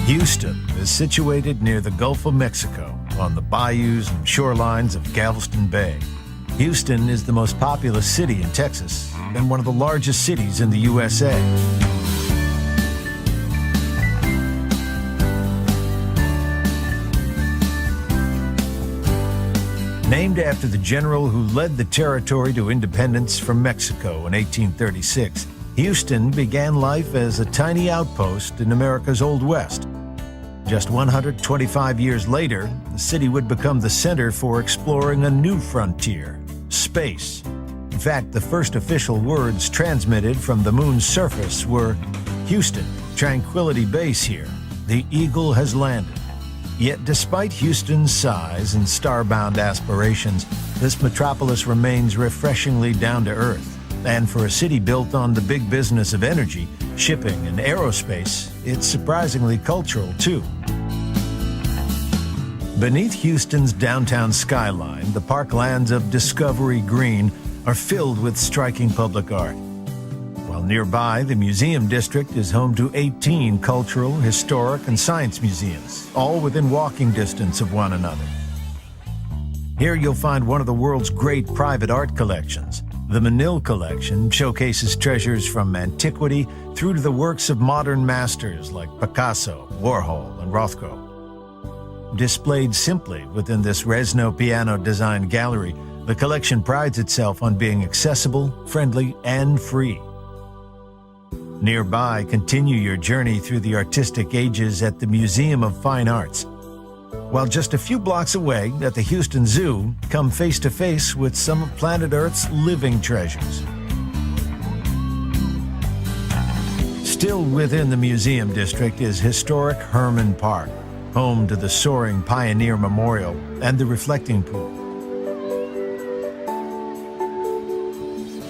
Houston is situated near the Gulf of Mexico on the bayous and shorelines of Galveston Bay. Houston is the most populous city in Texas and one of the largest cities in the USA. Named after the general who led the territory to independence from Mexico in 1836, Houston began life as a tiny outpost in America's Old West. Just 125 years later, the city would become the center for exploring a new frontier, space. In fact, the first official words transmitted from the moon's surface were, "Houston, tranquility base here. The Eagle has landed." Yet despite Houston's size and starbound aspirations, this metropolis remains refreshingly down to earth. And for a city built on the big business of energy, shipping, and aerospace, it's surprisingly cultural too. Beneath Houston's downtown skyline, the parklands of Discovery Green are filled with striking public art. While nearby, the Museum District is home to 18 cultural, historic, and science museums, all within walking distance of one another. Here you'll find one of the world's great private art collections. The Menil Collection showcases treasures from antiquity through to the works of modern masters like Picasso, Warhol, and Rothko. Displayed simply within this Resno piano-designed gallery, the collection prides itself on being accessible, friendly, and free. Nearby, continue your journey through the artistic ages at the Museum of Fine Arts. While just a few blocks away at the Houston Zoo, come face to face with some of planet Earth's living treasures. Still within the Museum District is historic Herman Park, home to the soaring Pioneer Memorial and the reflecting pool.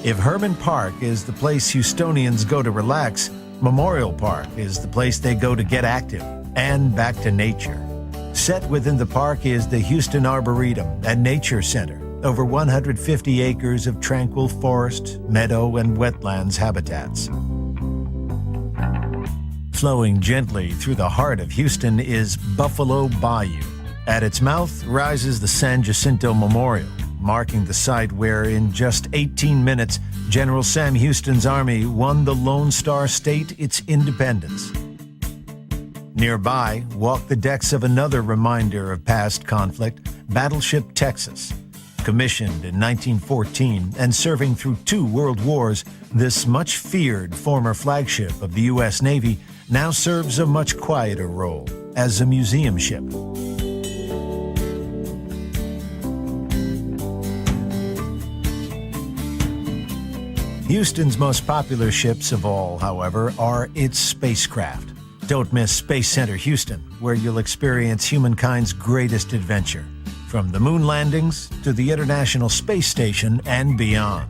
If Herman Park is the place Houstonians go to relax, Memorial Park is the place they go to get active and back to nature. Set within the park is the Houston Arboretum and Nature Center, over 150 acres of tranquil forest, meadow, and wetlands habitats. Flowing gently through the heart of Houston is Buffalo Bayou. At its mouth rises the San Jacinto Memorial, marking the site where, in just 18 minutes, General Sam Houston's army won the Lone Star State its independence. Nearby, walk the decks of another reminder of past conflict, Battleship Texas. Commissioned in 1914 and serving through 2 world wars, this much-feared former flagship of the U.S. Navy now serves a much quieter role as a museum ship. Houston's most popular ships of all, however, are its spacecraft. Don't miss Space Center Houston, where you'll experience humankind's greatest adventure, from the moon landings to the International Space Station and beyond.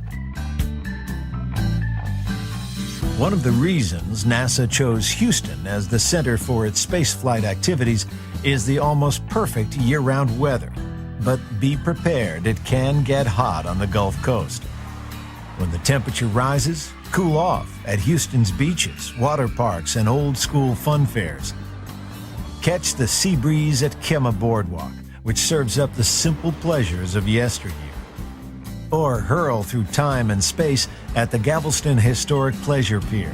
One of the reasons NASA chose Houston as the center for its spaceflight activities is the almost perfect year-round weather. But be prepared, it can get hot on the Gulf Coast. When the temperature rises, cool off at Houston's beaches, water parks, and old-school fun fairs. Catch the sea breeze at Kemah Boardwalk, which serves up the simple pleasures of yesteryear. Or hurl through time and space at the Galveston Historic Pleasure Pier.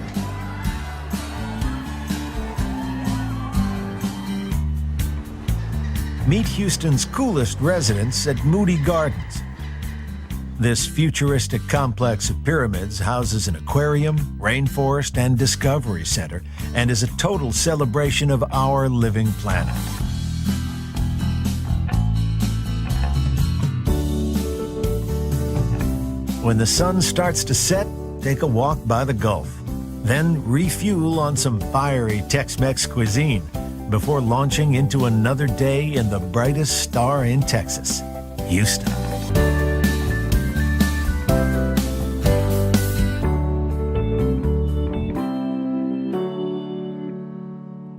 Meet Houston's coolest residents at Moody Gardens. This futuristic complex of pyramids houses an aquarium, rainforest, and discovery center, and is a total celebration of our living planet. When the sun starts to set, take a walk by the Gulf. Then refuel on some fiery Tex-Mex cuisine before launching into another day in the brightest star in Texas, Houston.